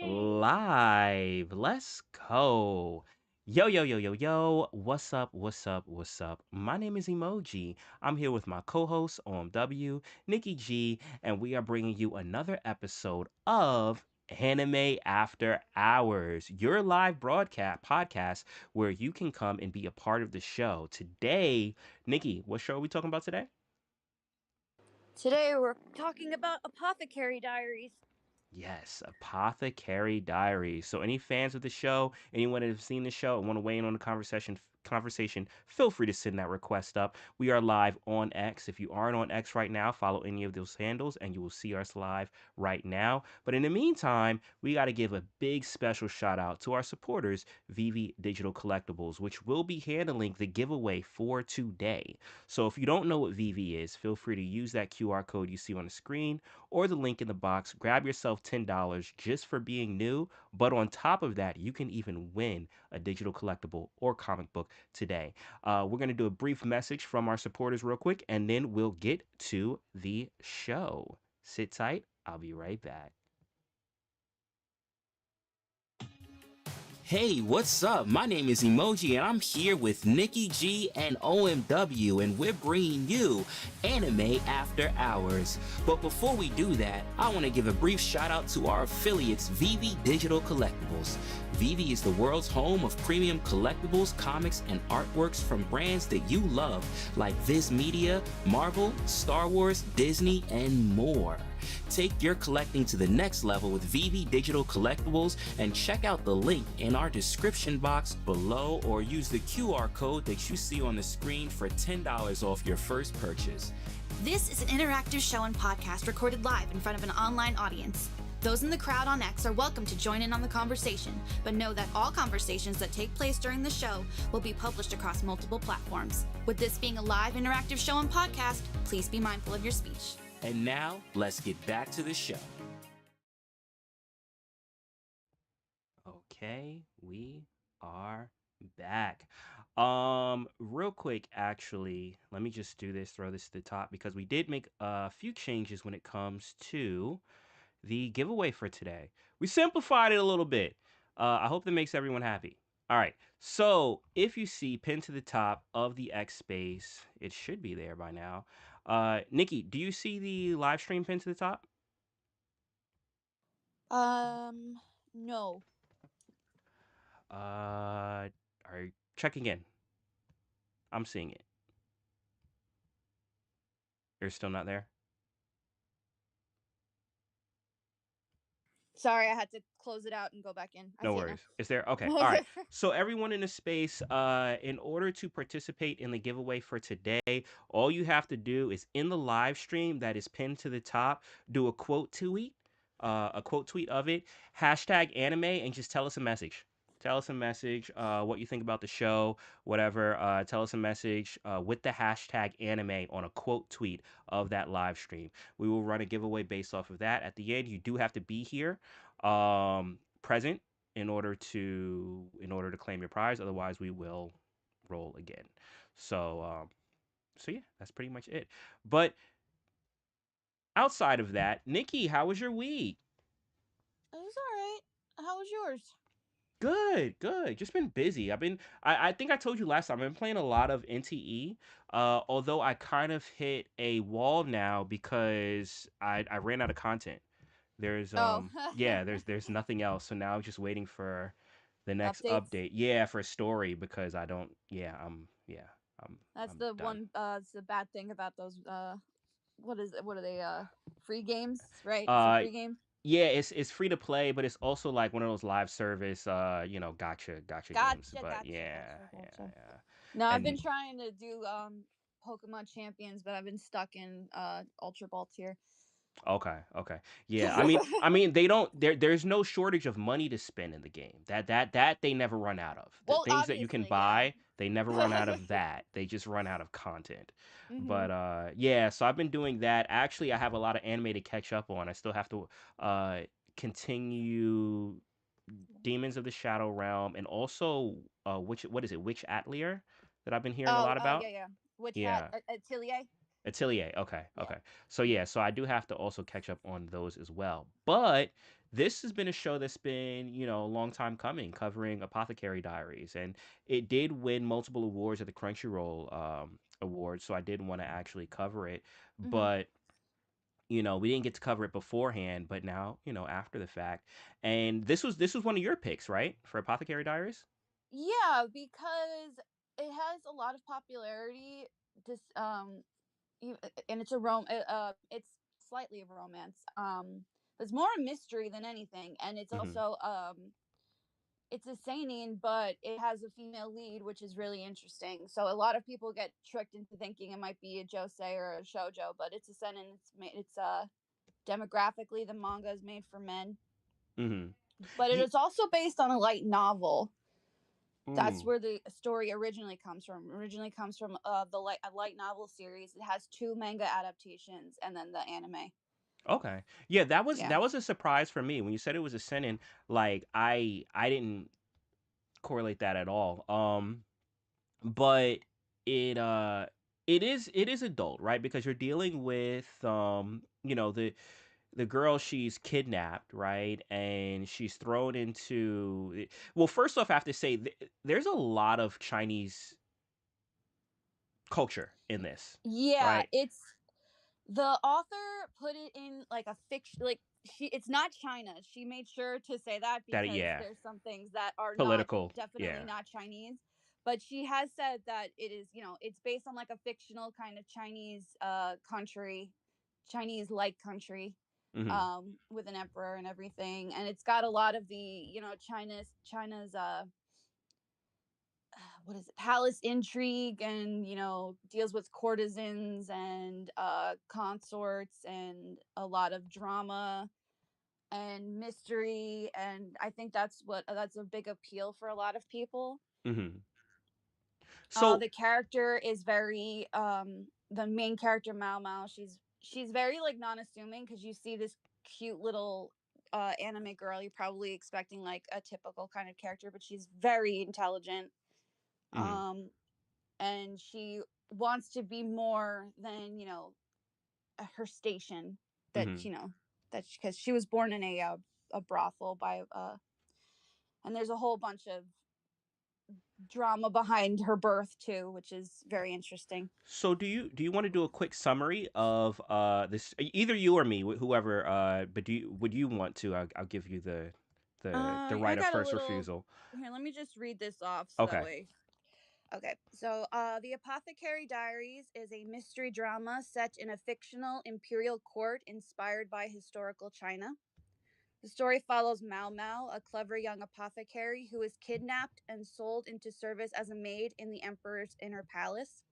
Live. Let's go. Yo, yo, yo, yo, yo. What's up? What's up? What's up? My name is Emoji. I'm here with my co host, OMW, Nikki G, and we are bringing you another episode of Anime After Hours, your live broadcast podcast where you can come and be a part of the show. Today, Nikki, what show are we talking about today? Today we're talking about Apothecary Diaries. Yes, Apothecary Diaries. So, any fans of the show, anyone that has seen the show and want to weigh in on the conversation, feel free to send that request up. We are live on X. If you aren't on X right now, follow any of those handles, and you will see us live right now. But in the meantime, we got to give a big special shout out to our supporters, VV Digital Collectibles, which will be handling the giveaway for today. So, if you don't know what VV is, feel free to use that QR code you see on the screen or the link in the box. Grab yourself $10 just for being new. But on top of that, you can even win a digital collectible or comic book today. We're going to do a brief message from our supporters real quick, and then we'll get to the show. Sit tight. I'll be right back. Hey, what's up? My name is Emoji, and I'm here with Nikki G and OMW, and we're bringing you Anime After Hours. But before we do that, I want to give a brief shout out to our affiliates, VV Digital Collectibles. VV is the world's home of premium collectibles, comics, and artworks from brands that you love, like Viz Media, Marvel, Star Wars, Disney, and more. Take your collecting to the next level with VV Digital Collectibles and check out the link in our description box below or use the QR code that you see on the screen for $10 off your first purchase. This is an interactive show and podcast recorded live in front of an online audience. Those in the crowd on X are welcome to join in on the conversation, but know that all conversations that take place during the show will be published across multiple platforms. With this being a live interactive show and podcast, please be mindful of your speech. And now, let's get back to the show. Okay, we are back. Real quick, actually, let me just do this, throw this to the top because we did make a few changes when it comes to the giveaway for today. We simplified it a little bit. I hope that makes everyone happy. All right. So if you see pinned to the top of the X space, it should be there by now. Nikki, do you see the live stream pinned to the top? No. Are you checking in? I'm seeing it. You're still not there? Sorry, I had to close it out and go back in. I No see it worries. It's there. Okay. All now. right. So everyone in the space, in order to participate in the giveaway for today, all you have to do is in the live stream that is pinned to the top, do a quote tweet of it, hashtag anime, and just tell us a message. Tell us a message, what you think about the show, whatever. Tell us a message with the hashtag anime on a quote tweet of that live stream. We will run a giveaway based off of that. At the end, you do have to be here. Present in order to claim your prize. Otherwise, we will roll again. So yeah, that's pretty much it. But outside of that, Nikki, how was your week? It was alright. How was yours? Good, good. Just been busy. I think I told you last time, I've been playing a lot of NTE. Although I kind of hit a wall now because I ran out of content. There's Oh. yeah, there's nothing else. So now I'm just waiting for the next Updates? update. Yeah, for a story because I don't yeah, That's I'm the done. one it's the bad thing about those what is it? What are they free games, right? It's a Uh free game. yeah, it's free to play, but it's also like one of those live service gotcha games. Gotcha, But gotcha, yeah, gotcha, yeah, gotcha. yeah. No, I've been And trying to do Pokemon Champions, but I've been stuck in Ultra Ball tier. okay, okay. Yeah, I mean they don't there's no shortage of money to spend in the game. That they never run out of. The Well, things that you can obviously, yeah. buy, they never run out of that. They just run out of content. Mhm. But yeah, so I've been doing that. Actually, I have a lot of anime to catch up on. I still have to uh continue Demons of the Shadow Realm and also which what is it? Witch Atelier that I've been hearing a Oh, lot about. yeah, yeah. Which hat? Yeah. Atelier? Atelier. Okay, Yeah. okay. So yeah, so I do have to also catch up on those as well. But this has been a show that's been, a long time coming, covering Apothecary Diaries, and it did win multiple awards at the Crunchyroll awards. So I did want to actually cover it, Hmm. but we didn't get to cover it beforehand. But now, after the fact, and this was one of your picks, right, for Apothecary Diaries? Yeah, because it has a lot of popularity. This and it's a it's slightly of a romance. It's more a mystery than anything, and it's Mm-hmm. also it's a seinen, but it has a female lead, which is really interesting. So a lot of people get tricked into thinking it might be a josei or a shojo, but it's a seinen. It's demographically the manga is made for men, Mm-hmm. but it Ye- is also based on a light novel. That's mm. where the story originally comes from. Originally comes from the light novel series. It has two manga adaptations and then the anime. Okay. Yeah, that was Yeah. that was a surprise for me when you said it was a seinen. Like I didn't correlate that at all. But it it is adult, right? Because you're dealing with the girl, she's kidnapped, right? And she's thrown into, well, first off, I have to say there's a lot of Chinese culture in this, Yeah, right? it's the author put it in like a fiction, like she it's not China. She made sure to say that That, because yeah, there's some things that are not political, definitely yeah. not Chinese. But she has said that it is, it's based on like a fictional kind of Chinese country, Chinese like country, Mhm. with an emperor and everything. And it's got a lot of the, China's what is it, palace intrigue, and deals with courtesans and consorts, and a lot of drama and mystery. And I think that's a big appeal for a lot of people. Mhm. So, The character is very the main character, Mao Mao, she's very like non-assuming, because you see this cute little anime girl, you're probably expecting like a typical kind of character, but she's very intelligent. mhm. um and she wants to be more than her station, that Mhm. because she was born in a brothel by and there's a whole bunch of drama behind her birth too, which is very interesting. So do you want to do a quick summary of this, either you or me, whoever, but would you want to? I'll give you the I right of got a first little refusal. here, let me just read this off so that Okay. way. Okay, so The Apothecary Diaries is a mystery drama set in a fictional imperial court inspired by historical China. The story follows Mao Mao, a clever young apothecary who is kidnapped and sold into service as a maid in the emperor's inner palace.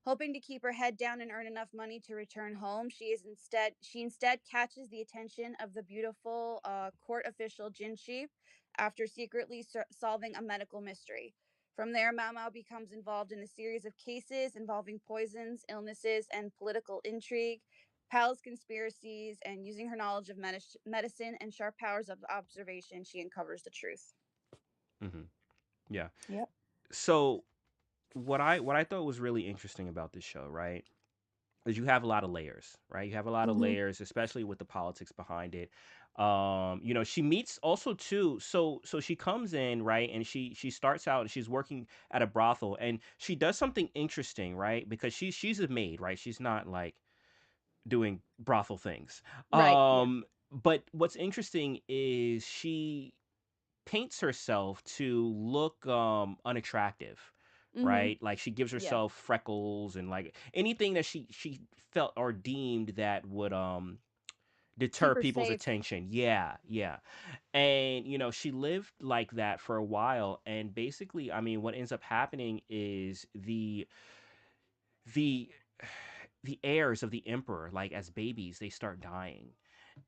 Hoping to keep her head down and earn enough money to return home, she instead catches the attention of the beautiful court official Jinshi after secretly solving a medical mystery. From there, Mao Mao becomes involved in a series of cases involving poisons, illnesses, and political intrigue, palace conspiracies, and using her knowledge of medicine and sharp powers of observation, she uncovers the truth. Hmm. Yeah. Yep. So what I thought was really interesting about this show, right, is you have a lot of layers, right? You have a lot of Mm-hmm. layers, especially with the politics behind it. She meets also too. So she comes in, right, and she starts out and she's working at a brothel, and she does something interesting, right? Because she's a maid, right? She's not like doing brothel things. Right. Yeah. But what's interesting is she paints herself to look unattractive, Mm-hmm. right? Like she gives Yeah. herself freckles and like anything that she felt or deemed that would deter Keep her people's safe. attention. Yeah, yeah. And she lived like that for a while, and basically, I mean, what ends up happening is the the heirs of the emperor, like as babies, they start dying,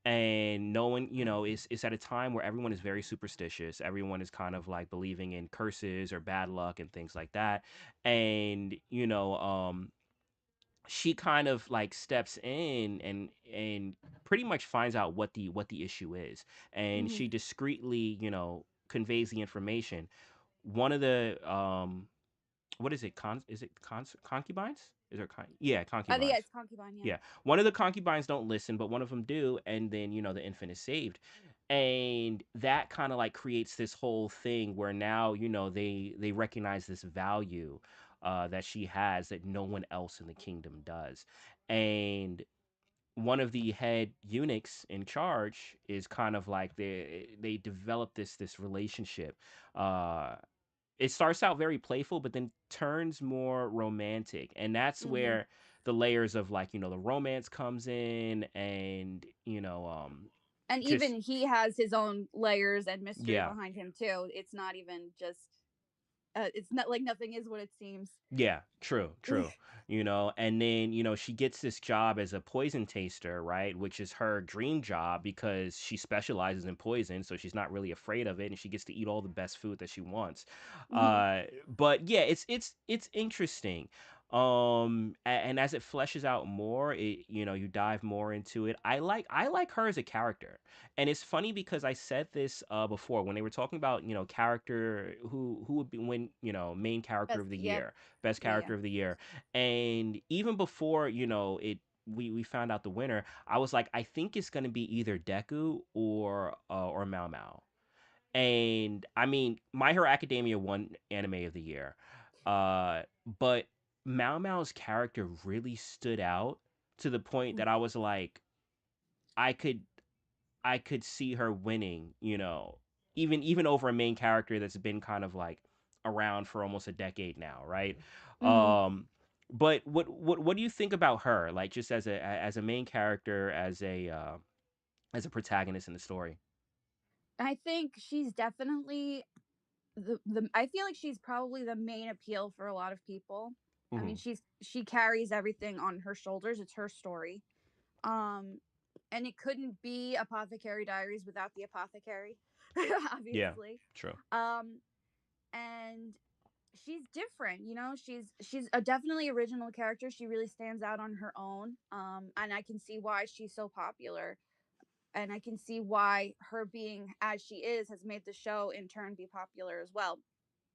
and no one, is at a time where everyone is very superstitious. Everyone is kind of like believing in curses or bad luck and things like that. And she kind of like steps in and pretty much finds out what the issue is, and Mm-hmm. she discreetly, conveys the information. One of the what is it, concubines? Is there yeah, Yeah, concubines. it's concubine. Yeah. Yeah, one of the concubines don't listen, but one of them do, and then the infant is saved, and that kind of like creates this whole thing where now they recognize this value that she has that no one else in the kingdom does, and one of the head eunuchs in charge is kind of like they develop this relationship. Uh, it starts out very playful, but then turns more romantic, and that's Hmm. where the layers of like the romance comes in, and And even just he has his own layers and mystery yeah. behind him too. It's not even just. It's not like nothing is what it seems. Yeah, true, true. And then, she gets this job as a poison taster, right? Which is her dream job because she specializes in poison, so she's not really afraid of it, and she gets to eat all the best food that she wants. Hmm. But yeah, it's interesting. And as it fleshes out more, you dive more into it. I like her as a character. And it's funny because I said this before when they were talking about, character who would be when, main character Best. of the Yep. year, best Yeah. Yeah. character of the year. And even before, we found out the winner, I was like, I think it's gonna be either Deku or Mao Mao. And I mean, My Hero Academia won anime of the year. But Mao Mao's character really stood out to the point that I was like, I could I could see her winning, even over a main character that's been kind of like around for almost a decade now, right? Hmm. Um, but what do you think about her, like just as a main character, as a protagonist in the story? I think she's definitely the. I feel like she's probably the main appeal for a lot of people. I mean, Hmm. she carries everything on her shoulders. It's her story. Um, and it couldn't be Apothecary Diaries without the apothecary, Yeah, obviously. true. Um, and she's different, she's a definitely original character. She really stands out on her own. And I can see why she's so popular, and I can see why her being as she is has made the show in turn be popular as well.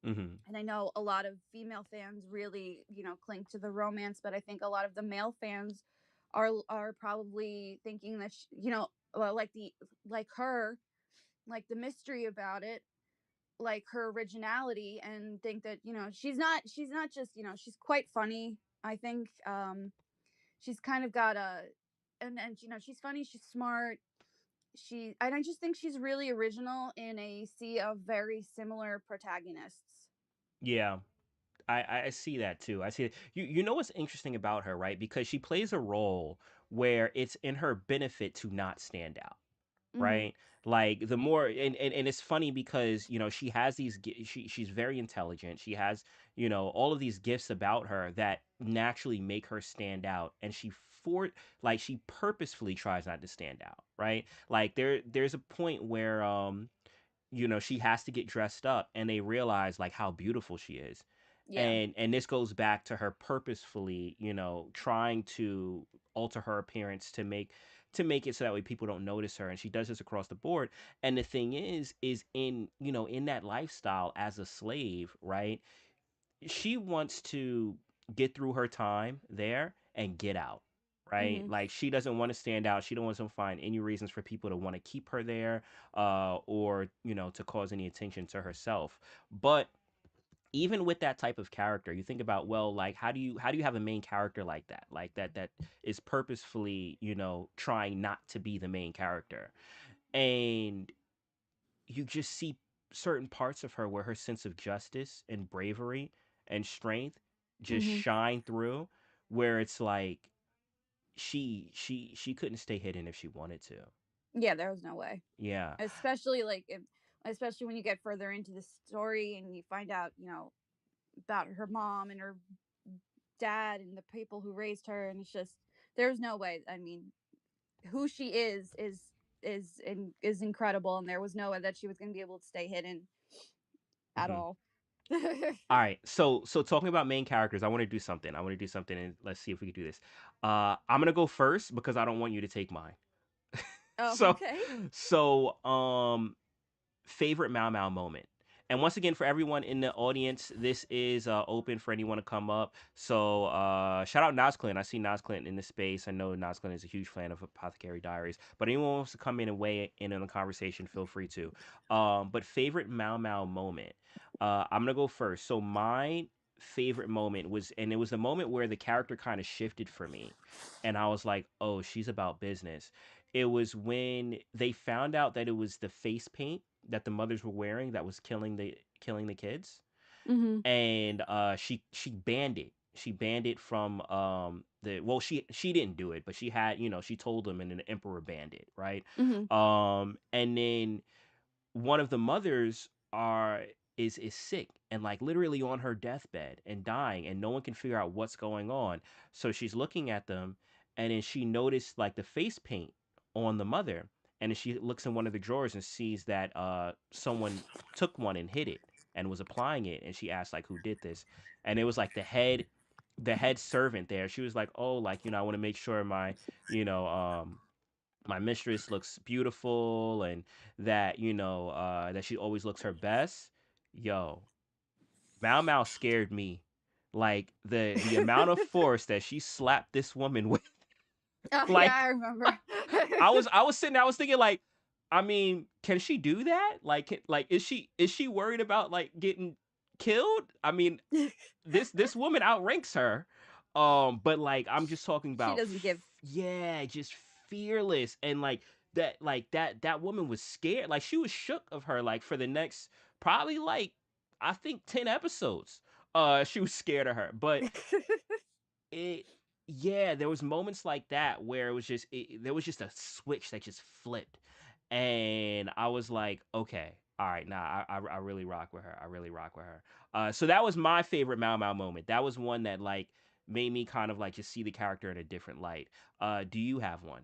Hmm. And I know a lot of female fans really, cling to the romance, but I think a lot of the male fans are probably thinking that well, like her, like the mystery about it, like her originality, and think that she's not just, she's quite funny. I think she's kind of got a and she's funny, she's smart. And I just think she's really original in a sea of very similar protagonists. Yeah, I see that too. I see it. You know what's interesting about her, right? Because she plays a role where it's in her benefit to not stand out, Mhm. right? Like the more and it's funny because she has she's very intelligent. She has all of these gifts about her that naturally make her stand out, and she purposefully tries not to stand out, right? Like there's a point where she has to get dressed up, and they realize like how beautiful she is, Yeah. and this goes back to her purposefully trying to alter her appearance to make it so that way people don't notice her, and she does this across the board. And the thing is in that lifestyle as a slave, right? She wants to get through her time there and get out, right? Mhm. Like she doesn't want to stand out. She don't want to find any reasons for people to want to keep her there, or to cause any attention to herself. But even with that type of character, you think about, well, like how do you have a main character like that is purposefully trying not to be the main character, and you just see certain parts of her where her sense of justice and bravery and strength just Mhm. shine through, where it's like she couldn't stay hidden if she wanted to. Yeah, there was no way. Yeah. Especially especially when you get further into the story and you find out, about her mom and her dad and the people who raised her, and it's just there's no way. I mean, who she is incredible, and there was no way that she was going to be able to stay hidden at Hmm. all. All right, so talking about main characters, I want to do something, and let's see if we can do this. I'm gonna go first because I don't want you to take mine. Oh, so okay. so favorite Mao Mao moment. And once again, for everyone in the audience, this is open for anyone to come up. So shout out Nas Clint. I see Nas Clint in the space. I know Nas Clint is a huge fan of Apothecary Diaries. But anyone wants to come in and weigh in on the conversation, feel free to. But favorite Mau Mau moment. I'm gonna go first. So my favorite moment was, and it was a moment where the character kind of shifted for me, and I was like, oh, she's about business. It was when they found out that it was the face paint that the mothers were wearing that was killing the kids, Mm-hmm. and she banned it. She banned it from the well she didn't do it, but she had, she told them, and then the emperor banned it, right? Mm-hmm. And then one of the mothers are is sick and like literally on her deathbed and dying, and no one can figure out what's going on. So she's looking at them, and then she noticed like the face paint on the mother, and then she looks in one of the drawers and sees that someone took one and hid it and was applying it, and she asked like who did this, and it was like the head servant there. She was like, oh, like, I want to make sure you know my mistress looks beautiful, and that that she always looks her best. Yo, Mau Mau scared me. Like the amount of force that she slapped this woman with. Oh yeah, Like I remember. I was sitting there, I was thinking like, I mean, can she do that? Like like is she worried about like getting killed? I mean, this woman outranks her. But like I'm just talking She about doesn't give. yeah, just fearless, and that woman was scared. Like she was shook of her like for the next probably like I think 10 episodes. She was scared of her. But it yeah, there was moments like that where it was just there was just a switch that just flipped, and I was like, okay, all right, nah, I really rock with her. I really rock with her. So that was my favorite Mau Mau moment. That was one that like made me kind of like just see the character in a different light. Do you have one?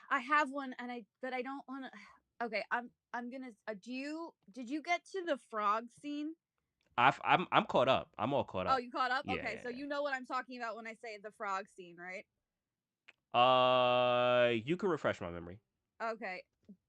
I have one, and I don't want to. Okay, I'm gonna. Did you get to the frog scene? I'm caught up. I'm all caught Oh, up. you caught up? Yeah, Okay, so yeah, you know what I'm talking about when I say the frog scene, right? yeah. You can refresh my memory. Okay.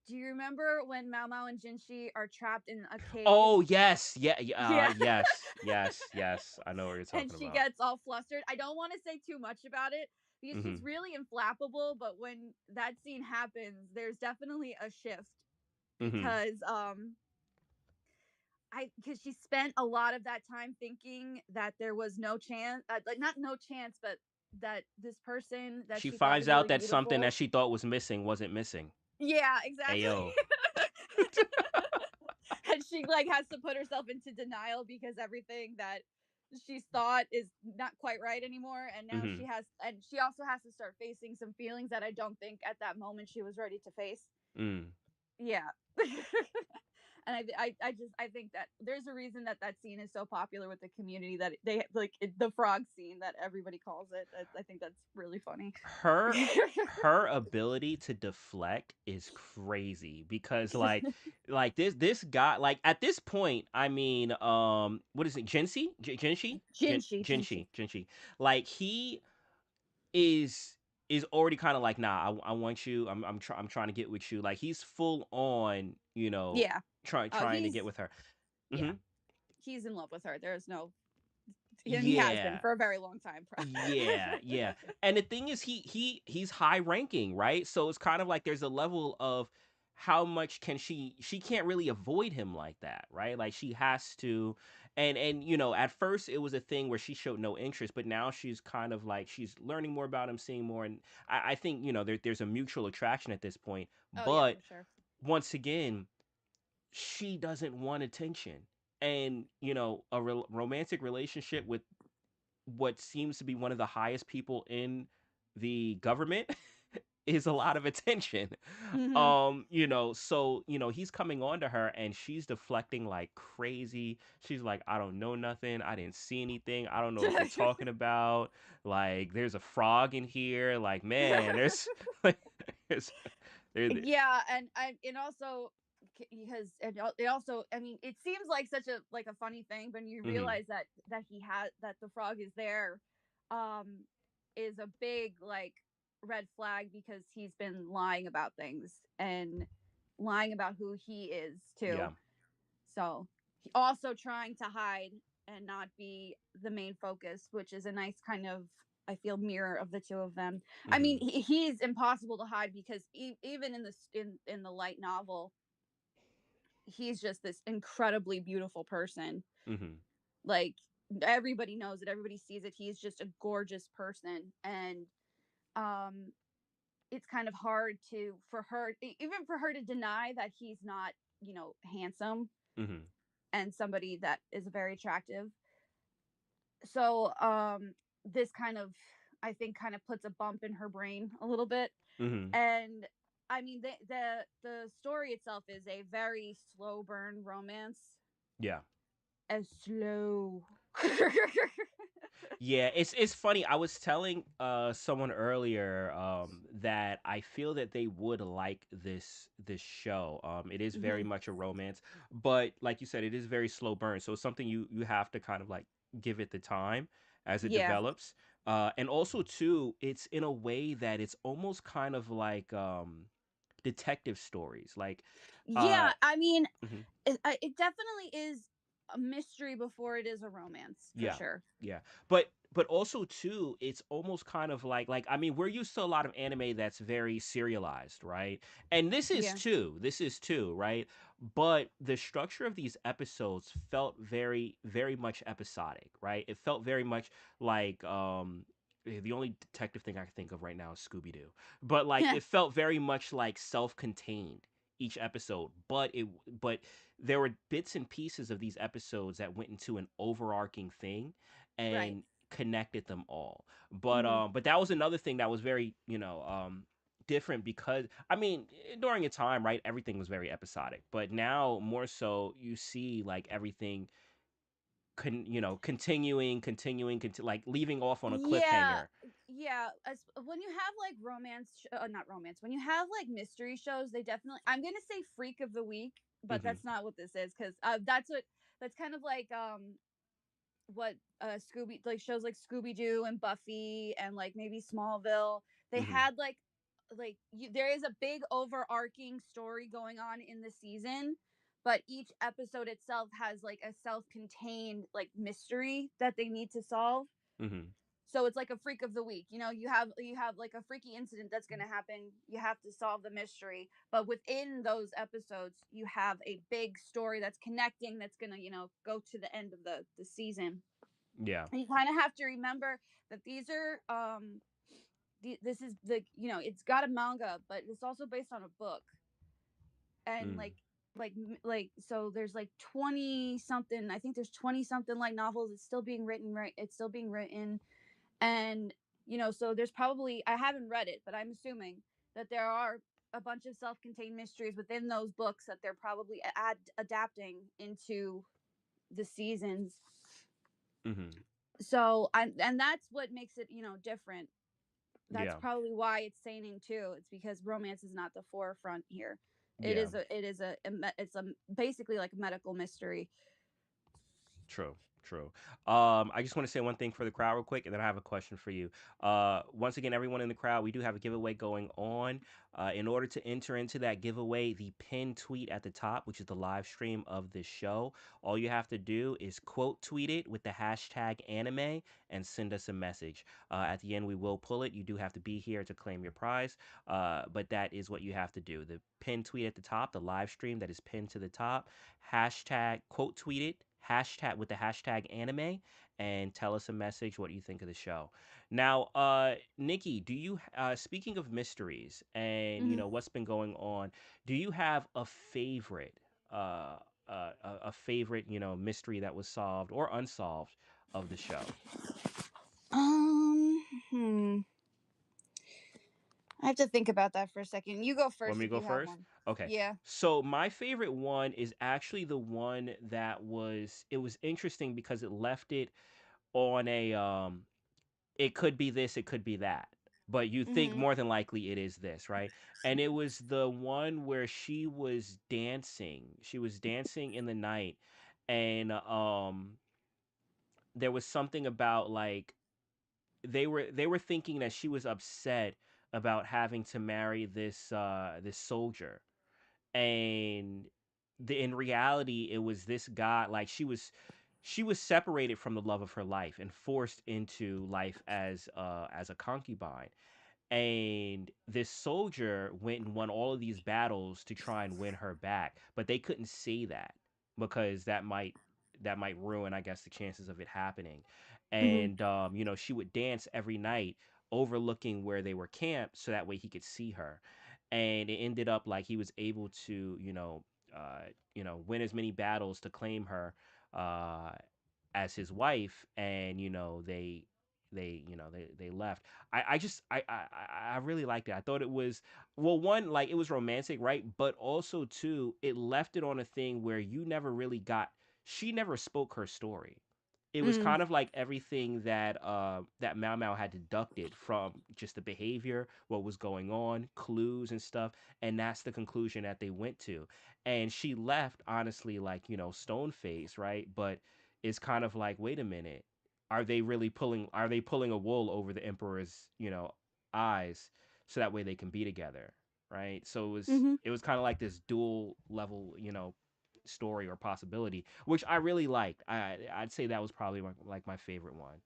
Do you remember when Mao Mao and Jinshi are trapped in a cave? Oh yes, yeah, Yeah. yes, yes, yes. I know what you're And talking she about. gets all flustered. I don't want to say too much about it because she's Mhm, really inflappable, but when that scene happens, there's definitely a shift mhm. because because she spent a lot of that time thinking that there was no chance, like not no chance, but that this person that She she thought finds was out really that something that beautiful. she thought was missing wasn't missing. Yeah, exactly. Ayo. And she like has to put herself into denial because everything that she's thought is not quite right anymore, and now Mhm. she also has to start facing some feelings that I don't think at that moment she was ready to face. Mm. Yeah. And I think that there's a reason that that scene is so popular with the community, that they like the frog scene that everybody calls it. I think that's really funny. Her her ability to deflect is crazy because like this guy like at this point, I mean, what is it? Jinshi. Jinshi. Like he is already kind of like, nah, I want you. I'm trying to get with you. Like he's full on, Yeah. trying to He's get with her. yeah. Hmm. He's in love with her. There's no, and he has been Yeah. for a very long time. Yeah, yeah. And the thing is he's high ranking, right? So it's kind of like there's a level of how much can she can't really avoid him like that, right? Like she has to, and at first it was a thing where she showed no interest, but now she's kind of like she's learning more about him, seeing more, and I think, there's a mutual attraction at this point. Oh yeah, But for sure. once again, she doesn't want attention. And a romantic relationship with what seems to be one of the highest people in the government is a lot of attention. Hmm. So, he's coming on to her and she's deflecting like crazy. She's like, I don't know nothing. I didn't see anything. I don't know what you're talking about. Like, there's a frog in here. Like, man, there's like there's there Yeah, and also because it also, I mean, it seems like such a like a funny thing, but you mhm. realize that he had that the frog is there, um is a big like red flag because he's been lying about things and lying about who he is too. Yeah. So also trying to hide and not be the main focus, which is a nice kind of, I feel, mirror of the two of them. I mean, Mm-hmm. he's impossible to hide because even in the light novel, he's just this incredibly beautiful person. Mm-hmm. Like, everybody knows it, everybody sees it. He's just a gorgeous person, and um, it's kind of hard to for her, even for her, to deny that he's not, handsome Mm-hmm. and somebody that is very attractive. So this kind of, I think, kind of puts a bump in her brain a little bit. Mm-hmm. And I mean, the story itself is a very slow burn romance. Yeah. As slow. Yeah, it's funny. I was telling someone earlier that I feel that they would like this show. It is very Hmm. much a romance, but like you said, it is very slow burn. So it's something you have to kind of like give it the time as it Yeah. develops. And also too, it's in a way that it's almost kind of like detective stories. Like uh Yeah, I mean, mhm. it definitely is a mystery before it is a romance, for Yeah. sure. Yeah. But also too, it's almost kind of like I mean, we're used to a lot of anime that's very serialized, right? And this is Yeah. too. This is too, right? But the structure of these episodes felt very much episodic, right? It felt very much like the only detective thing I can think of right now is Scooby Doo. But like it felt very much like self-contained each episode, but there were bits and pieces of these episodes that went into an overarching thing Right. and connected them all. Hmm. But that was another thing that was very, different because I mean, during a time, right, everything was very episodic, but now more so you see like everything like leaving off on a Yeah, cliffhanger. yeah. When you have like not romance. When you have like mystery shows, they definitely. I'm gonna say Freak of the Week, but Mhm. that's not what this is, because that's kind of like what Scooby, like shows like Scooby Doo and Buffy and like maybe Smallville. They Mhm. had there is a big overarching story going on in the season, but each episode itself has like a self-contained like mystery that they need to solve. Mhm. So it's like a freak of the week. You have like a freaky incident that's going to happen. You have to solve the mystery, but within those episodes, you have a big story that's connecting. That's going to go to the end of the season. Yeah. And you kind of have to remember that these are this is it's got a manga, but it's also based on a book. And Mm. so there's like 20 something, I think there's 20 something like novels. It's still being written, right? It's still being written. And so there's probably, I haven't read it, but I'm assuming that there are a bunch of self-contained mysteries within those books that they're probably adapting into the seasons. Mhm. So and that's what makes it different. That's Yeah. probably why it's seinen too. It's because romance is not the forefront here. It Yeah. is it's a basically like a medical mystery. True, true. I just want to say one thing for the crowd real quick, and then I have a question for you. Once again, everyone in the crowd, we do have a giveaway going on. In order to enter into that giveaway, the pinned tweet at the top, which is the live stream of this show, all you have to do is quote tweet it with the hashtag anime and send us a message. At the end, we will pull it. You do have to be here to claim your prize, but that is what you have to do. The pinned tweet at the top, the live stream that is pinned to the top, hashtag quote tweet it hashtag with the hashtag anime and tell us a message what you think of the show. Now, Nikki, do you speaking of mysteries and Mhm. what's been going on, do you have a favorite a favorite mystery that was solved or unsolved of the show? Hmm. I have to think about that for a second. You go Want first me to if go you have first? one. Okay. Yeah. So my favorite one is actually the one that was interesting because it left it on a it could be this, it could be that. But you think Mhm. more than likely it is this, right? And it was the one where she was dancing. She was dancing in the night and there was something about like they were thinking that she was upset about having to marry this soldier. And in reality it was this guy, like she was separated from the love of her life and forced into life as a concubine, and this soldier went and won all of these battles to try and win her back, but they couldn't see that because that might ruin, I guess, the chances of it happening. Hmm. And she would dance every night overlooking where they were camped so that way he could see her. And it ended up like he was able to win as many battles to claim her uh as his wife. And they left. I really liked it. I thought it was, well, one, like, it was romantic, right? But also two, it left it on a thing where you never really got, she never spoke her story. It was Mm. kind of like everything that Mao Mao had deduced from just the behavior, what was going on, clues and stuff, and that's the conclusion that they went to. And she left honestly, like, stone faced, right? But it's kind of like, wait a minute, are they pulling a wool over the emperor's, eyes so that way they can be together, right? So Hmm. it was kind of like this dual level, story or possibility, which I really liked. I'd say that was probably like my favorite one.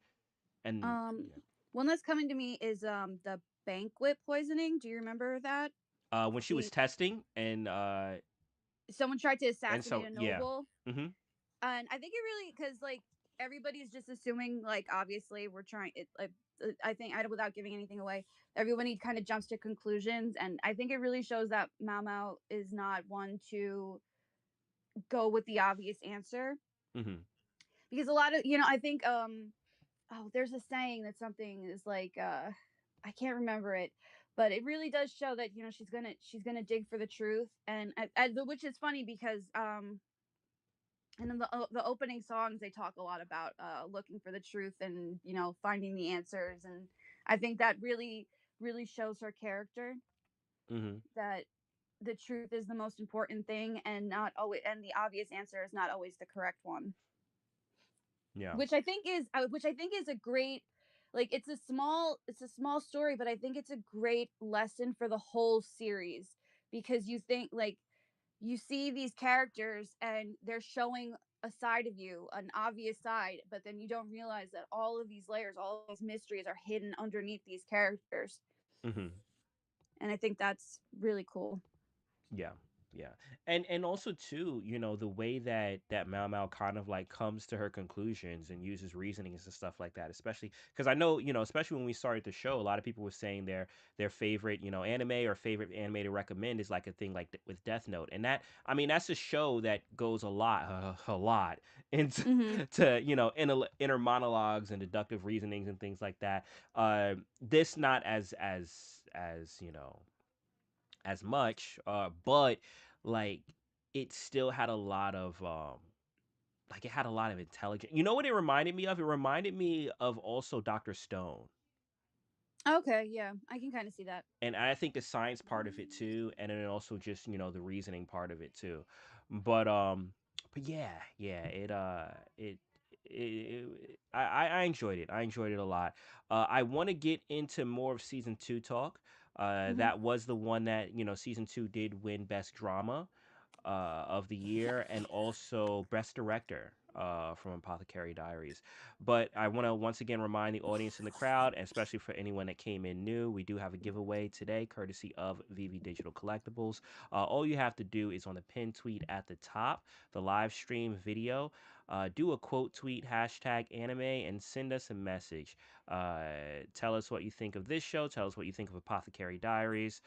And Um, yeah. one that's coming to me is the banquet poisoning. Do you remember that? When she was The testing Someone tried to and assassinate so a yeah. noble, Mhm. and I think it really, because like everybody's just assuming, like, obviously we're trying it, like, I think, I, without giving anything away, everybody kind of jumps to conclusions, and I think it really shows that Mao Mao is not one to go with the obvious answer, Mhm. because a lot of, I think, oh, there's a saying that something is like, I can't remember it, but it really does show that, she's gonna dig for the truth, and which is funny because, and in the opening songs they talk a lot about looking for the truth, and finding the answers, and I think that really shows her character, Mhm. that the truth is the most important thing, and not always, and the obvious answer is not always the correct one, Yeah. which I think is a great, like, it's a small story, but I think it's a great lesson for the whole series, because you think, like, you see these characters and they're showing a side of you, an obvious side, but then you don't realize that all of these layers, all of these mysteries are hidden underneath these characters, Mhm. and I think that's really cool. Yeah, yeah, and also too, the way that Mao Mao kind of like comes to her conclusions and uses reasonings and stuff like that, especially because I know, especially when we started the show, a lot of people were saying their favorite, anime or favorite anime to recommend is like a thing like with Death Note, and that, I mean, that's a show that goes a lot into Hmm. to inner monologues and deductive reasonings and things like that. This not as as much, but like it still had a lot of like it had a lot of intelligence. You know what it reminded me of? It reminded me of also Dr. Stone. Okay, yeah, I can kind of see that. And I think the science part of it too, and then also just, the reasoning part of it too. But yeah, yeah, I enjoyed it. I enjoyed it a lot. I want to get into more of season 2 talk. Hmm. That was the one that, season 2 did win best drama of the year, and also best director from Apothecary Diaries. But I want to once again remind the audience in the crowd, and especially for anyone that came in new, we do have a giveaway today, courtesy of VV Digital Collectibles. All you have to do is on the pin tweet at the top, the live stream video. Do a quote tweet hashtag anime and send us a message. Uh, Tell us what you think of this show. Tell us what you think of Apothecary Diaries.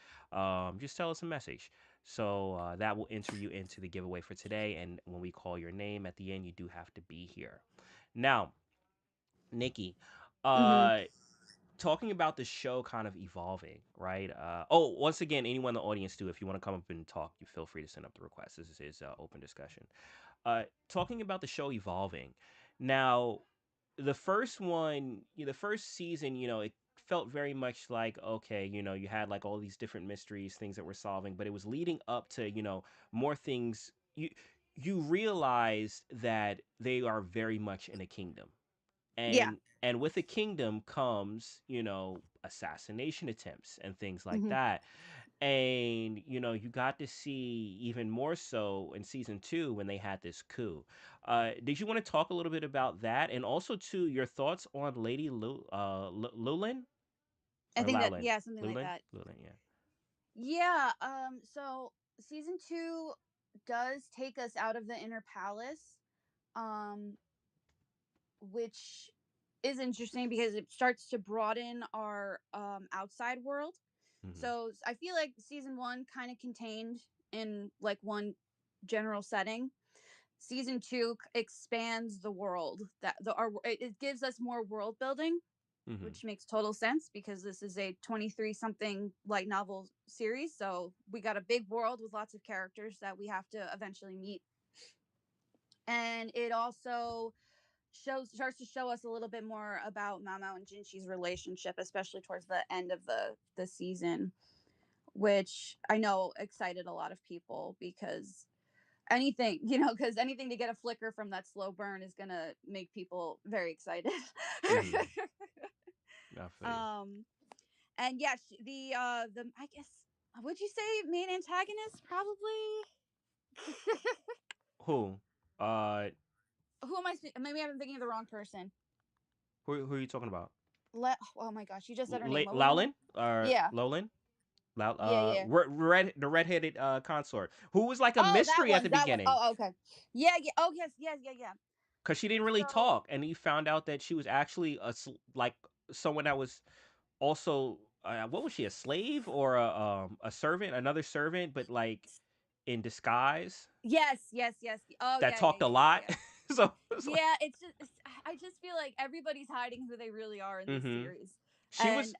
Just tell us a message. So that will enter you into the giveaway for today. And when we call your name at the end, you do have to be here. Now, Nikki, Hmm. uh, talking about the show kind of evolving, right? Oh, once again, anyone in the audience too, if you want to come up and talk, you feel free to send up the request. This is open discussion. Talking about the show evolving. Now, the first one, the first season, it felt very much like, okay, you had like all these different mysteries, things that we're solving, but it was leading up to, more things. You realize that they are very much in a kingdom, Yeah. and with a kingdom comes, assassination attempts and things like Hmm. that. And you got to see even more so in season 2 when they had this coup. Did you want to talk a little bit about that, and also too your thoughts on Lady Lulin I or think that, Lowlin? yeah, something like Lulin, that. Lulin, yeah. Yeah, so season 2 does take us out of the inner palace, um which is interesting because it starts to broaden our outside world. Hmm. So I feel like season 1 kind of contained in like one general setting. Season 2 expands the world, that it gives us more world building, Hmm. which makes total sense because this is a 23 something light novel series. So we got a big world with lots of characters that we have to eventually meet. And it also starts to show us a little bit more about Mao Mao and Jinshi's relationship, especially towards the end of the season, which I know excited a lot of people because anything, because anything to get a flicker from that slow burn is gonna make people very excited. Hmm. I feel you. um and yeah, the I guess, would you say main antagonist probably? Who? Uh, Who am I? Maybe I'm thinking of the wrong person. who are you talking about? Oh my gosh, you just said her name. What was her name? Lowlin or Yeah, Lowlin? yeah, yeah. The redheaded consort who was like a Oh, that mystery at one. the That one. beginning Oh, okay. Yeah, yeah. Oh, yes, yes, yeah, yeah. because she didn't really So talk, and he found out that she was actually like someone that was also what was she, a slave or a servant, another servant, but like in disguise yes, yes, yes. Oh, that yeah, yeah, talked a yeah, yeah, lot. yeah. So it's like, Yeah, I just feel like everybody's hiding who they really are in this hmm, series, she and was.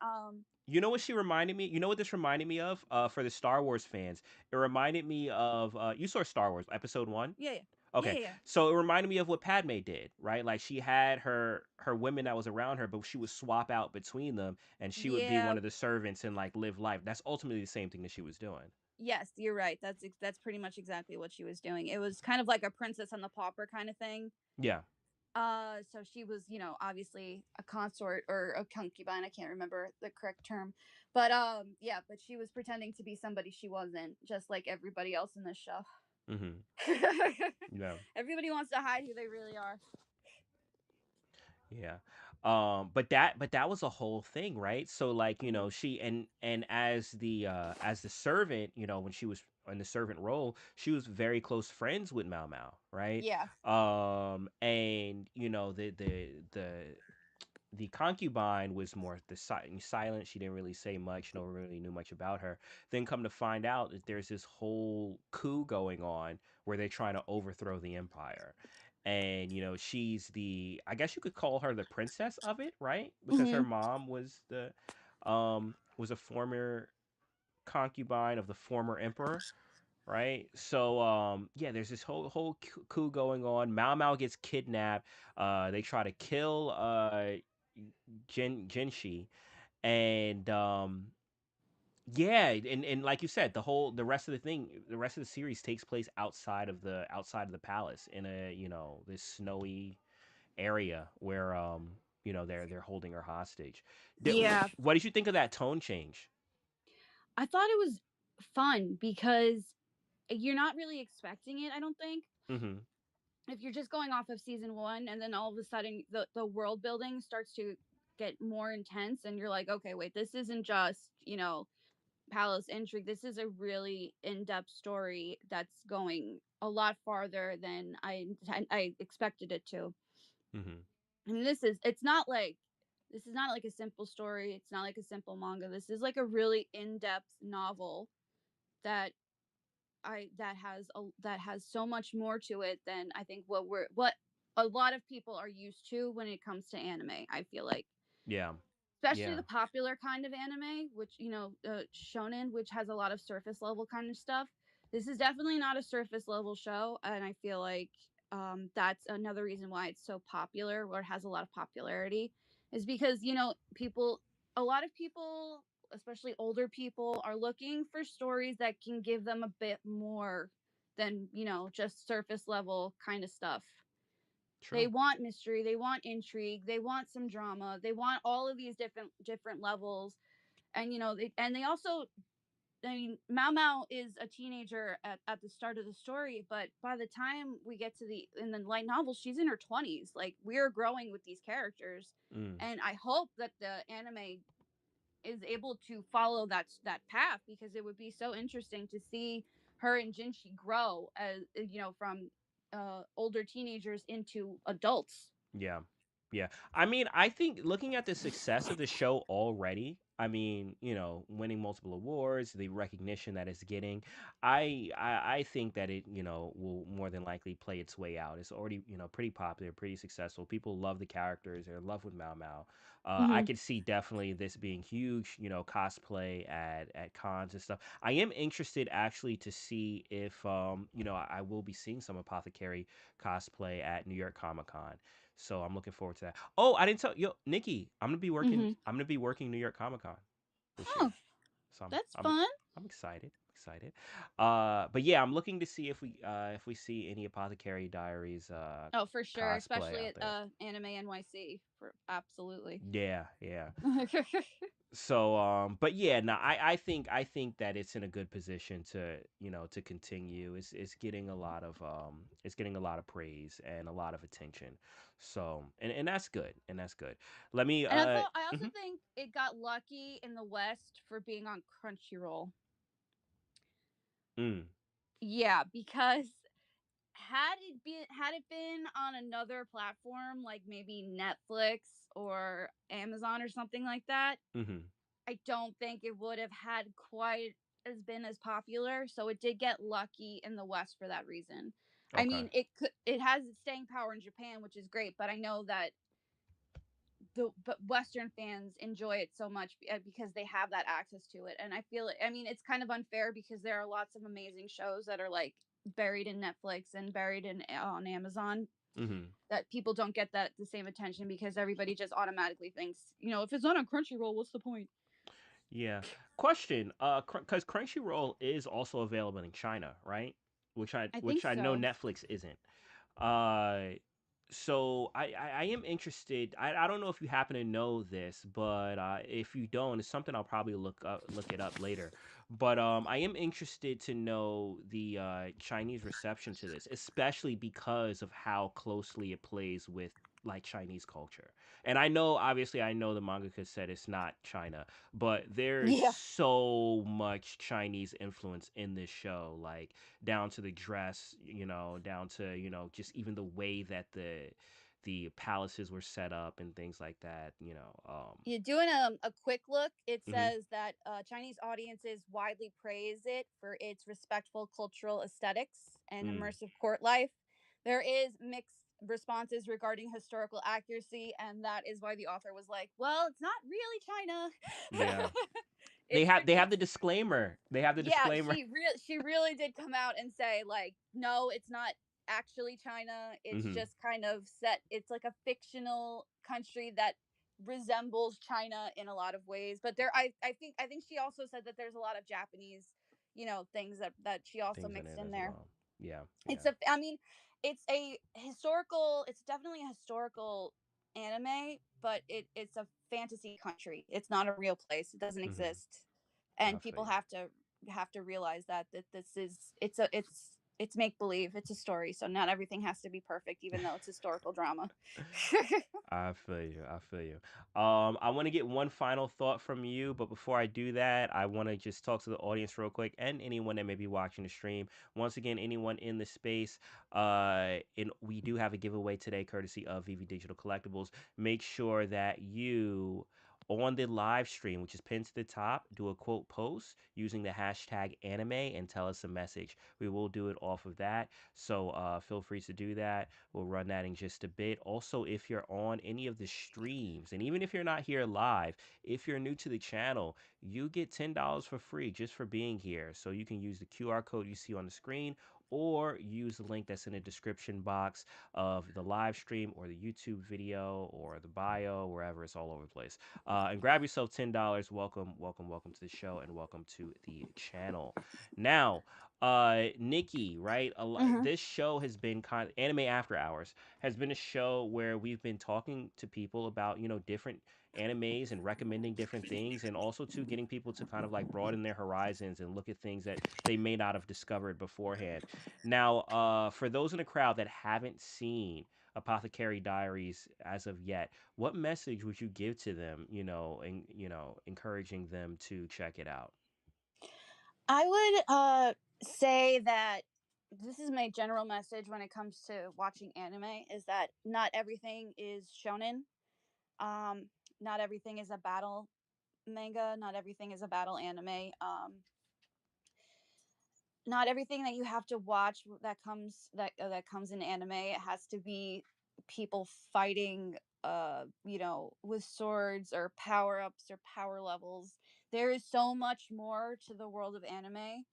You know what she reminded me? You know what this reminded me of? For the Star Wars fans, it reminded me of you saw Star Wars Episode One. yeah, yeah, yeah, Okay, yeah, so it reminded me of what Padme did, right? Like she had her women that was around her, but she would swap out between them, and she would be yeah. one of the servants and like live life. That's ultimately the same thing that she was doing. Yes, you're right. That's pretty much exactly what she was doing. It was kind of like a princess and the pauper kind of thing. Yeah. So she was, obviously a consort or a concubine. I can't remember the correct term, but yeah, but she was pretending to be somebody she wasn't, just like everybody else in this show. Mm-hmm. Yeah. Everybody wants to hide who they really are. Yeah. But that was a whole thing, right? So like, Hmm. she and as the servant, when she was in the servant role, she was very close friends with Mao Mao, right? Yeah, And the concubine was more silent. She didn't really say much. No one really knew much about her. Then come to find out that there's this whole coup going on where they're trying to overthrow the empire. And she's I guess you could call her the princess of it, right? Because her hmm, mom was a former concubine of the former emperor, right? So yeah, there's this whole coup going on. Mao Mao gets kidnapped. They try to kill Jinshi, and yeah, and like you said, the rest of the rest of the series takes place outside of the palace in a this snowy area where they're holding her hostage. yeah. What did you think of that tone change? I thought it was fun because you're not really expecting it. I don't think, Mm-hmm. if you're just going off of season 1 and then all of a sudden the world building starts to get more intense and you're like, okay, wait, this isn't just, palace intrigue. This is a really in-depth story that's going a lot farther than I expected it to. Mm-hmm. And this is not like a simple story. It's not like a simple manga. This is like a really in-depth novel that that has so much more to it than I think what a lot of people are used to when it comes to anime. I feel like, Yeah. especially Yeah. the popular kind of anime, which shonen, which has a lot of surface level kind of stuff. This is definitely not a surface level show, and I feel like that's another reason why it's so popular, or it has a lot of popularity, is because a lot of people, especially older people, are looking for stories that can give them a bit more than just surface level kind of stuff. They True. want mystery, they want intrigue, they want some drama, they want all of these different levels. And they also I mean, Mao Mao is a teenager at the start of the story, but by the time we get to the in the light novel, she's in her 20s. Like, we're growing with these characters, Mm. and I hope that the anime is able to follow that path, because it would be so interesting to see her and Jinshi grow, as from older teenagers into adults. Yeah. Yeah. I mean, I think looking at the success of the show already, I mean, winning multiple awards, the recognition that it's getting, I think that it, will more than likely play its way out. It's already, pretty popular, pretty successful. People love the characters. They're in love with Mao Mao. I Hmm. could see definitely this being huge, cosplay at cons and stuff. I am interested actually to see if, I will be seeing some Apothecary cosplay at New York Comic Con. So I'm looking forward to that. Oh, I didn't tell yo, Nikki. I'm gonna be working. Hmm. I'm gonna be working New York Comic Con this Oh, year. So I'm that's I'm fun. I'm excited. Excited. But yeah, I'm looking to see if we see any Apothecary Diaries Oh, for sure, cosplay especially out at there. Anime NYC. For absolutely. Yeah, yeah. So but yeah, no, I think that it's in a good position to, to continue. It's getting a lot of it's getting a lot of praise and a lot of attention. So and that's good. And that's good. Let me And I also mhm, think it got lucky in the West for being on Crunchyroll. mm, Yeah, because had it been on another platform like maybe Netflix or Amazon or something like that, mhm. I don't think it would have had quite as been as popular. So it did get lucky in the West for that reason. I Okay. mean, it has its staying power in Japan, which is great, but I know that the but Western fans enjoy it so much because they have that access to it. And I feel it. I mean, it's kind of unfair because there are lots of amazing shows that are like buried in Netflix and buried in on Amazon, Mhm. that people don't get that the same attention because everybody just automatically thinks, if it's not on Crunchyroll, what's the point? Yeah. Question, cuz Crunchyroll is also available in China, right? Which I I think which I know so. Netflix isn't. Uh, so I am interested. I don't know if you happen to know this, but if you don't, it's something I'll probably look it up later. But I am interested to know the Chinese reception to this, especially because of how closely it plays with like Chinese culture. And I know, obviously, I know the mangaka said it's not China, but there's Yeah. so much Chinese influence in this show, like down to the dress, down to, just even the way that the palaces were set up and things like that. Yeah, doing a quick look, it Mhm. says that Chinese audiences widely praise it for its respectful cultural aesthetics and Mm. immersive court life. There is mixed responses regarding historical accuracy, and that is why the author was like, "Well, it's not really China. Yeah. They it's have they have the it's disclaimer. They have the yeah, disclaimer. she really did come out and say like, no, it's not actually China. It's Mhm. just kind of set. It's like a fictional country that resembles China in a lot of ways. But I think she also said that there's a lot of Japanese, things that she also Things in mixed it in as there. well. Yeah, It's yeah. a I mean, it's a historical, it's definitely a historical anime, but it's a fantasy country. It's not a real place. It doesn't Mhm. exist. I And feel people you. have to realize that this is it's make believe. It's a story. So not everything has to be perfect even though it's historical drama. I feel you. I feel you. I want to get one final thought from you, but before I do that, I want to just talk to the audience real quick and anyone that may be watching the stream. Once again, anyone in the space, and we do have a giveaway today, courtesy of VV Digital Collectibles. Make sure that you on the live stream, which is pinned to the top, do a quote post using the hashtag anime and tell us a message. We will do it off of that. So feel free to do that. We'll run that in just a bit. Also, if you're on any of the streams, and even if you're not here live, if you're new to the channel, you get $10 for free just for being here. So you can use the QR code you see on the screen or use the link that's in the description box of the live stream or the YouTube video or the bio, wherever. It's all over the place. And grab yourself $10. Welcome, welcome, welcome to the show and welcome to the channel. Now, Nikki, right? Hmm. This show has been kind of Anime After Hours has been a show where we've been talking to people about, different animes and recommending different things, and also to getting people to kind of like broaden their horizons and look at things that they may not have discovered beforehand. Now, for those in the crowd that haven't seen Apothecary Diaries as of yet, what message would you give to them, and encouraging them to check it out? I would say that this is my general message when it comes to watching anime is that not everything is shonen. Um, Not everything is a battle manga. Not everything is a battle anime. Not everything that you have to watch that comes in anime it has to be people fighting with swords or power ups or power levels. There is so much more to the world of anime.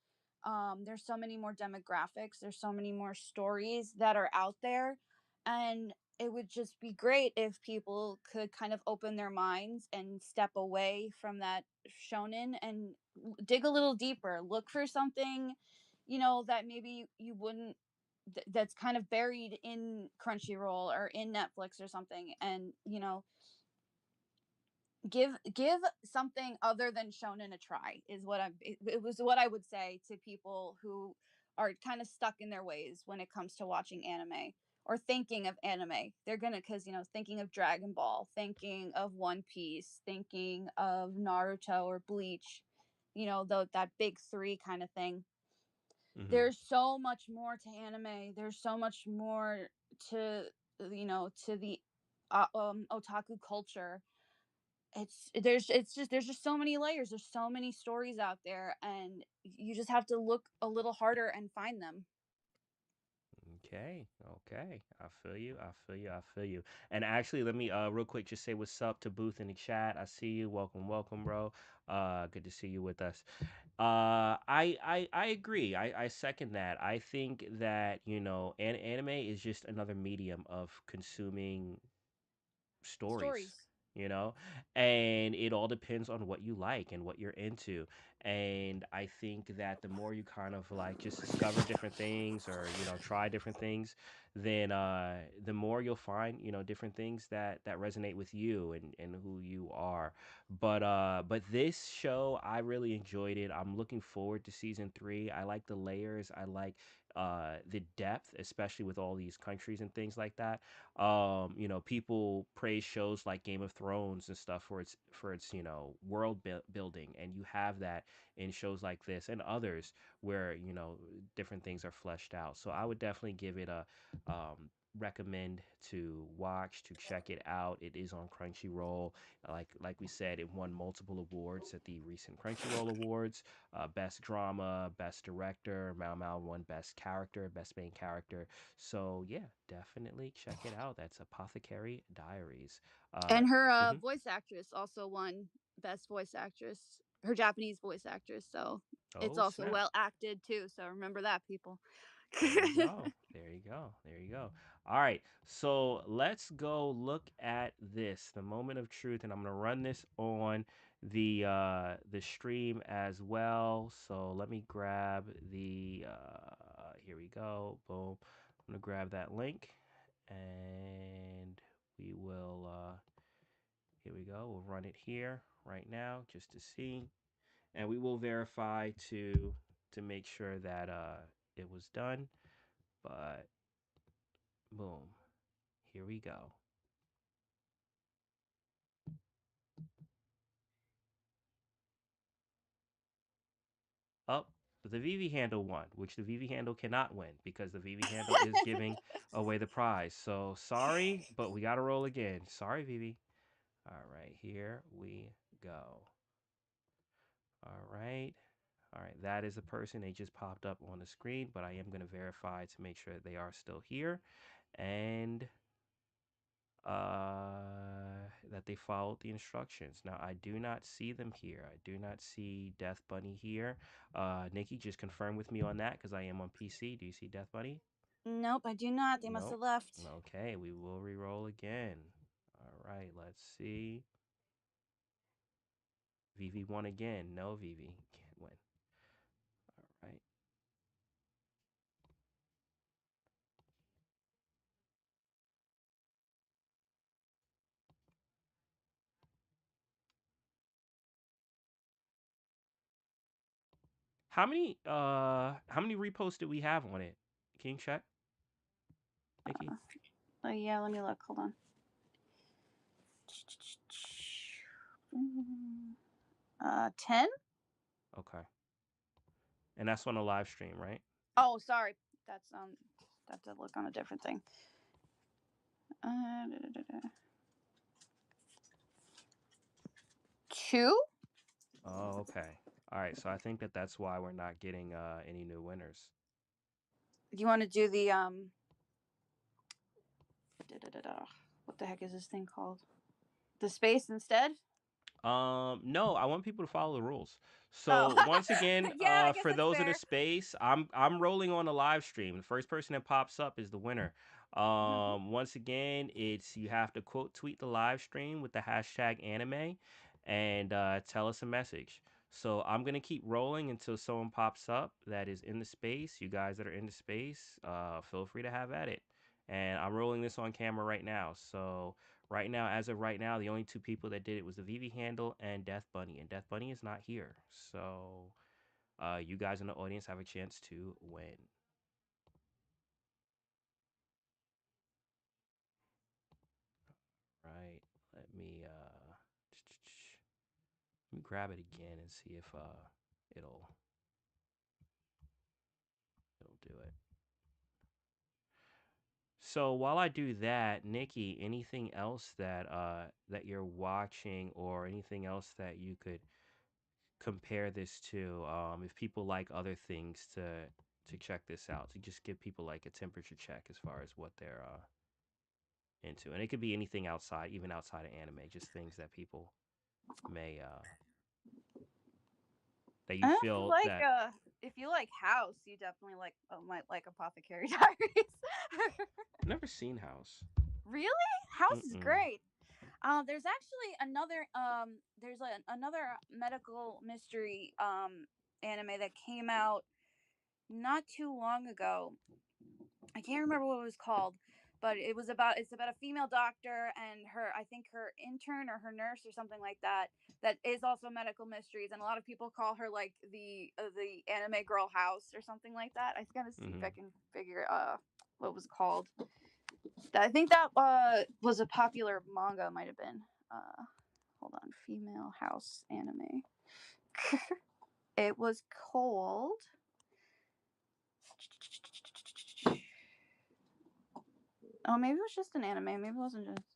There's so many more demographics, there's so many more stories that are out there, and it would just be great if people could kind of open their minds and step away from that shonen and dig a little deeper, look for something that maybe you wouldn't that's kind of buried in Crunchyroll or in Netflix or something, and give something other than shonen a try is it was what I would say to people who are kind of stuck in their ways when it comes to watching anime or thinking of anime. They're gonna, because thinking of Dragon Ball, thinking of One Piece, thinking of Naruto or Bleach, that big three kind of thing. Mm-hmm. There's so much more to anime. There's so much more to to the otaku culture. There's just so many layers. There's so many stories out there, and you just have to look a little harder and find them. Okay, okay. I feel you. I feel you. I feel you. And actually, let me real quick just say what's up to Booth in the chat. I see you. Welcome, welcome, bro. Good to see you with us. I agree. I second that. I think that anime is just another medium of consuming stories, Stories. you know, and it all depends on what you like and what you're into. And I think that the more you kind of like just discover different things or try different things, then the more you'll find different things that resonate with you and who you are. But this show, I really enjoyed it. I'm looking forward to season 3. I like the layers. I like the depth, especially with all these countries and things like that. People praise shows like Game of Thrones and stuff for its building, and you have that in shows like this and others where different things are fleshed out. So I would definitely give it a recommend to watch, to check it out. It is on Crunchyroll. Like we said, it won multiple awards at the recent Crunchyroll Awards. Best drama, best director. Mao Mao won best character, best main character. So yeah, definitely check it out. That's Apothecary Diaries. Uh, And her mhm. voice actress also won best voice actress, her Japanese voice actress. So it's Oh also snap! well acted too. So remember that, people. There you go. There you go. There you go. All right. So let's go look at this, the moment of truth, and I'm gonna run this on the stream as well. So let me grab the here we go. Boom. I'm gonna grab that link and we will here we go. We'll run it here right now just to see. And we will verify to make sure that it was done. But boom, here we go. Up, the VV handle won, which the VV handle cannot win because the VV handle is giving away the prize. So sorry, but we got to roll again. Sorry, VV. All right, here we go. All right. All right, that is a person. They just popped up on the screen, but I am going to verify to make sure they are still here and that they followed the instructions. Now, I do not see them here. I do not see Death Bunny here. Nikki, just confirm with me on that because I am on PC. Do you see Death Bunny? Nope, I do not. They must Nope. have left. Okay, we will re-roll again. All right, let's see. Vivi won again. No, Vivi can't win. All right. how many reposts did we have on it? Can you check, Nikki? Yeah, let me look. Hold on. 10? Okay. And that's on a live stream, right? Oh, sorry. That's That's to look on a different thing. Da, da, da. 2? Oh, okay. All right. So I think that's why we're not getting any new winners. Do you want to do the what the heck is this thing called? The space instead? No, I want people to follow the rules. So Oh, once again, yeah, I guess for that's those in the fair. space, I'm rolling on the live stream. The first person that pops up is the winner. Once again, it's you have to quote tweet the live stream with the hashtag anime, and tell us a message. So I'm gonna keep rolling until someone pops up that is in the space. You guys that are in the space, feel free to have at it. And I'm rolling this on camera right now. So right now, as of right now, the only two people that did it was the Vivi Handle and Death Bunny, and Death Bunny is not here. So, you guys in the audience have a chance to win. Right? Let me let me grab it again and see if it'll it'll do it. So while I do that, Nikki, anything else that you're watching or anything else that you could compare this to, if people like other things to check this out, to just give people like a temperature check as far as what they're into, and it could be anything outside, even outside of anime, just things that people may that you If you feel like that if you like House, you definitely might like Apothecary Diaries. never seen House. Really? House is Mm-mm. great. There's actually another medical mystery anime that came out not too long ago. I can't remember what it was called, but it's about a female doctor and her, I think her intern or her nurse or something like that, that is also medical mysteries, and a lot of people call her like the anime girl House or something like that. I gotta see if Mm-hmm. I can figure what it was called. I think that was a popular manga, might have been. Hold on, female house anime. It was called. Oh, maybe it was just an anime. Maybe it wasn't just.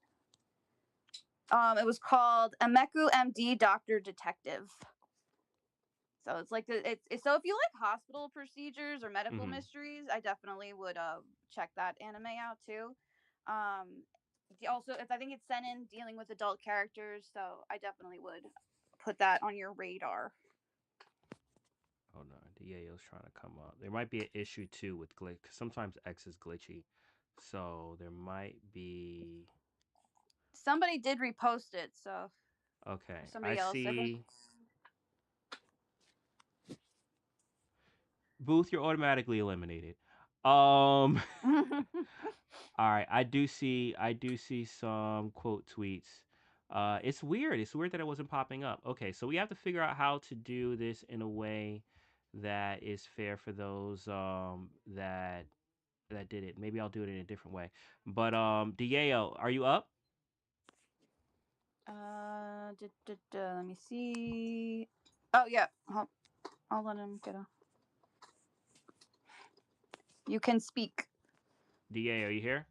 It was called Ameku MD Doctor Detective. So it's like it's so if you like hospital procedures or medical Mm-hmm. mysteries, I definitely would check that anime out too. Um, also, I think it's seinen dealing with adult characters, so I definitely would put that on your radar. Hold on, DAO's trying to come up. There might be an issue too with glitch. 'Cause sometimes X is glitchy, so there might be. Somebody did repost it, so Okay, I somebody else, I think. see. Booth, you're automatically eliminated. Um, all right, I do see some quote tweets. It's weird. It's weird that it wasn't popping up. Okay, so we have to figure out how to do this in a way that is fair for those that did it. Maybe I'll do it in a different way. But Diego, are you up? Let me see. Oh yeah, I'll let him get a. You can speak. Diego, are you here?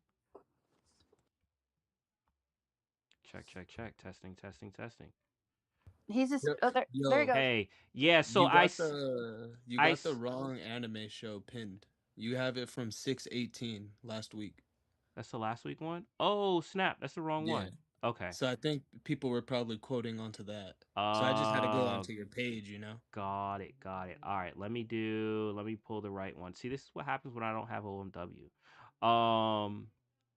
Check, check, check. Testing, testing, testing. He's just. Yo, Oh, there he yo, goes. Hey, yeah. So you got you I got the s- wrong anime show pinned. You have it from 6/18 last week. that's the last week one. Oh snap! That's the wrong Yeah. one. Okay. So I think people were probably quoting onto that. So I just had to go Uh, onto your page, you know? got it, got it. All right, let me pull the right one. See, this is what happens when I don't have OMW.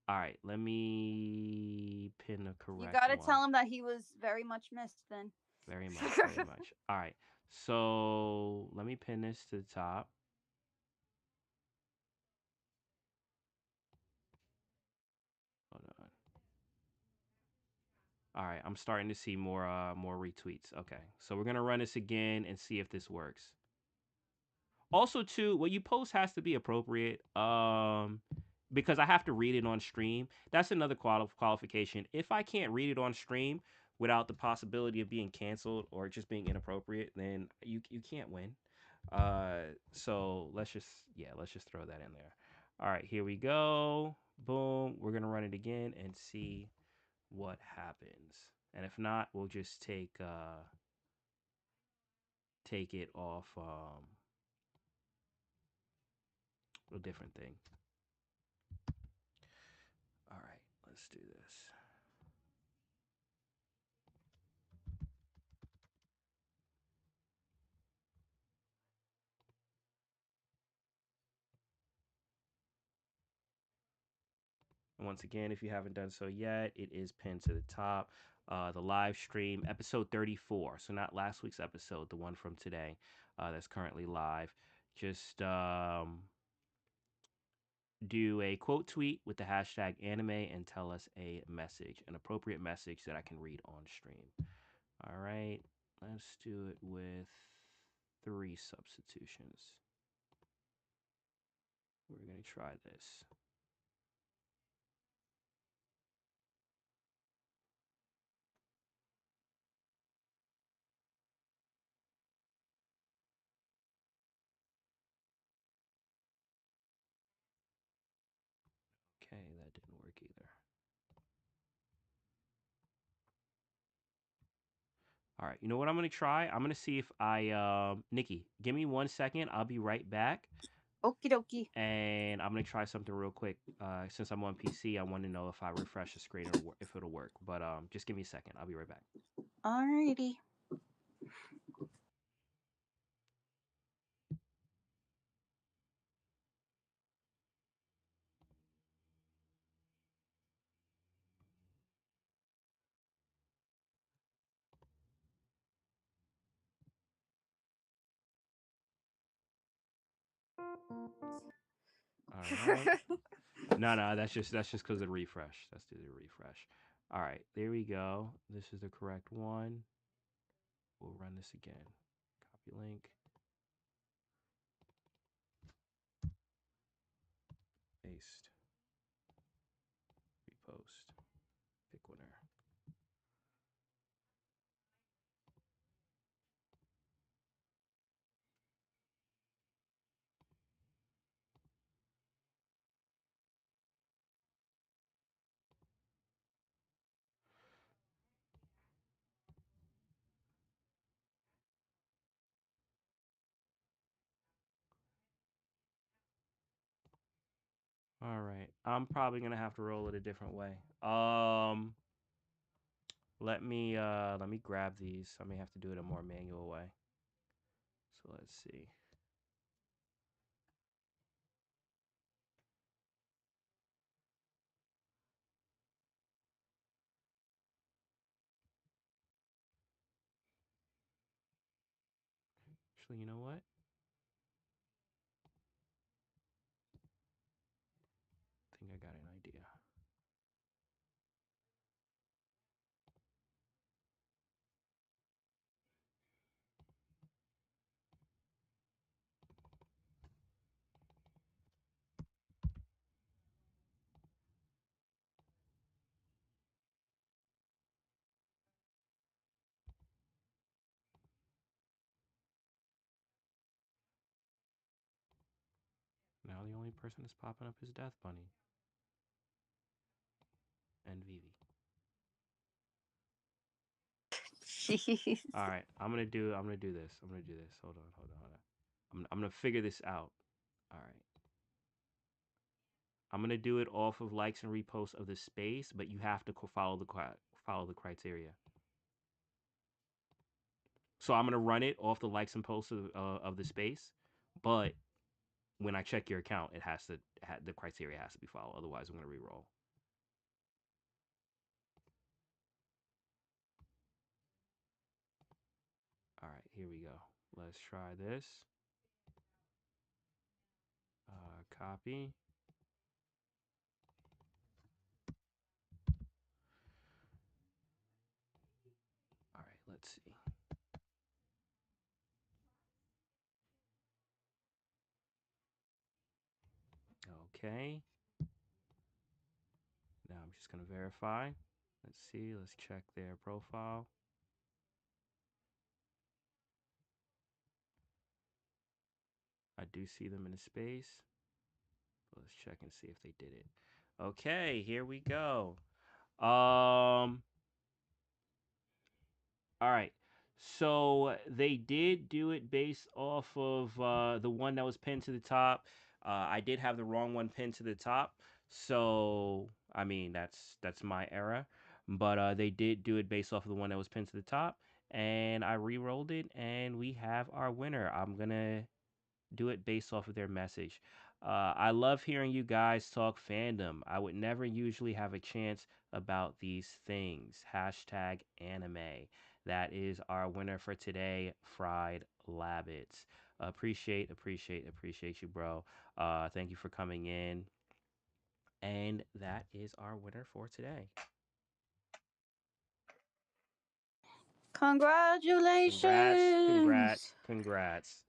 All right, let me pin the You correct gotta one. tell him that he was very much missed. Then. Very much, very much. All right, so let me pin this to the top. Hold on. All right, I'm starting to see more retweets. Okay, so we're gonna run this again and see if this works. Also, too, what you post has to be appropriate. Because I have to read it on stream. That's another qualification. If I can't read it on stream without the possibility of being canceled or just being inappropriate, then you can't win. So let's just throw that in there. All right, here we go. Boom. We're gonna run it again and see what happens. And if not, we'll just take it off a different thing. All right, let's do this. And once again, if you haven't done so yet, it is pinned to the top. The live stream, episode 34. So, not last week's episode, the one from today that's currently live. Just do a quote tweet with the hashtag anime and tell us a message, an appropriate message that I can read on stream. All right, let's do it with 3 substitutions. We're going to try this. Okay, that didn't work either. All right, you know what I'm gonna try? I'm gonna see if Nikki, give me 1 second. I'll be right back, Okie dokie. and I'm gonna try something real quick. Since I'm on PC, I want to know if I refresh the screen or if it'll work. But just give me a second. I'll be right back. Alrighty. All right. No, that's just because of the refresh. That's due to the refresh. All right, there we go. This is the correct one. We'll run this again. Copy link. Paste. Repost. Pick winner. All right. I'm probably gonna have to roll it a different way. Let me grab these. I may have to do it a more manual way. So let's see. Actually, you know what? I think I got an idea. Now the only person that's popping up is Death Bunny and Vivi. Jeez. All right, I'm gonna do this. I'm gonna do this. Hold on. I'm gonna figure this out. All right. I'm gonna do it off of likes and reposts of the space, but you have to follow the criteria. So I'm gonna run it off the likes and posts of the space, but when I check your account, it has to the criteria has to be followed. Otherwise, I'm gonna re-roll. All right, here we go. Let's try this. Copy. All right, let's see. Okay. Now I'm just going to verify. Let's see. Let's check their profile. I do see them in the space. Let's check and see if they did it. Okay, here we go. All right. So they did do it based off of the one that was pinned to the top. I did have the wrong one pinned to the top. So I mean that's my error. But they did do it based off of the one that was pinned to the top. And I re-rolled it and we have our winner. I'm gonna do it based off of their message. I love hearing you guys talk fandom. I would never usually have a chance about these things. Hashtag anime. That is our winner for today, Fried Labbits. Appreciate you, bro. Thank you for coming in. And that is our winner for today. Congrats, Congratulations. congrats.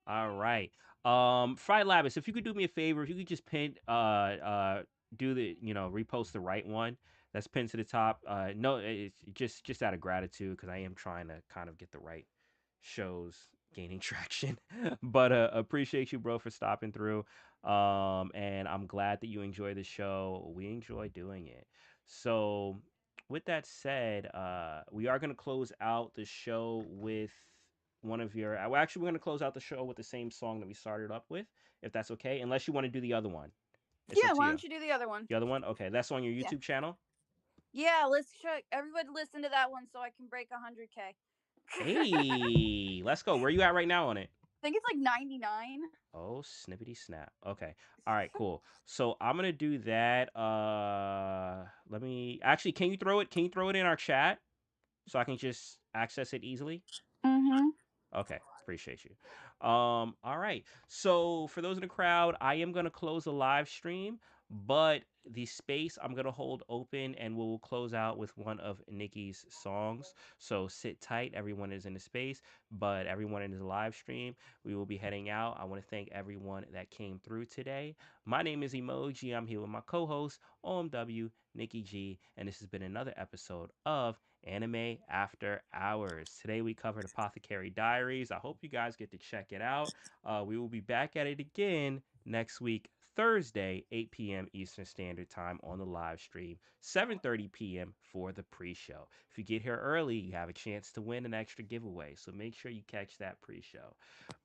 All right. Fried Labis, if you could do me a favor, if you could just pin do the, repost the right one that's pinned to the top. No, it's just out of gratitude because I am trying to kind of get the right shows gaining traction. But appreciate you, bro, for stopping through. And I'm glad that you enjoy the show. We enjoy doing it. So with that said, we are gonna close out the show with one of your. Well, actually, we're gonna close out the show with the same song that we started up with, if that's okay. Unless you want to do the other one, it's Yeah, up to why you. don't you do the other one? The other one, okay. That's on your Yeah. YouTube channel. Yeah, let's try. Everybody listen to that one so I can break 100K. Hey, let's go. Where you at right now on it? I think it's like 99. Oh, snippity snap. Okay. All right, cool. So I'm gonna do that. Let me actually. Can you throw it? Can you throw it in our chat so I can just access it easily? Mm-hmm. Okay, appreciate you. All right. So for those in the crowd, I am gonna close the live stream, but the space I'm gonna hold open and we'll close out with one of Nikki's songs. So sit tight, everyone is in the space, but everyone in the live stream, we will be heading out. I want to thank everyone that came through today. My name is Emoji. I'm here with my co-host, OMW, Nikki G, and this has been another episode of Anime After Hours. Today we covered Apothecary Diaries. I hope you guys get to check it out. We will be back at it again next week, Thursday, 8 p.m. Eastern Standard Time on the live stream, 7:30 p.m. for the pre-show. If you get here early, you have a chance to win an extra giveaway. So make sure you catch that pre-show.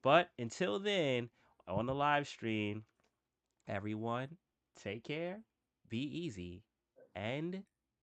But until then, on the live stream, everyone, take care, be easy, and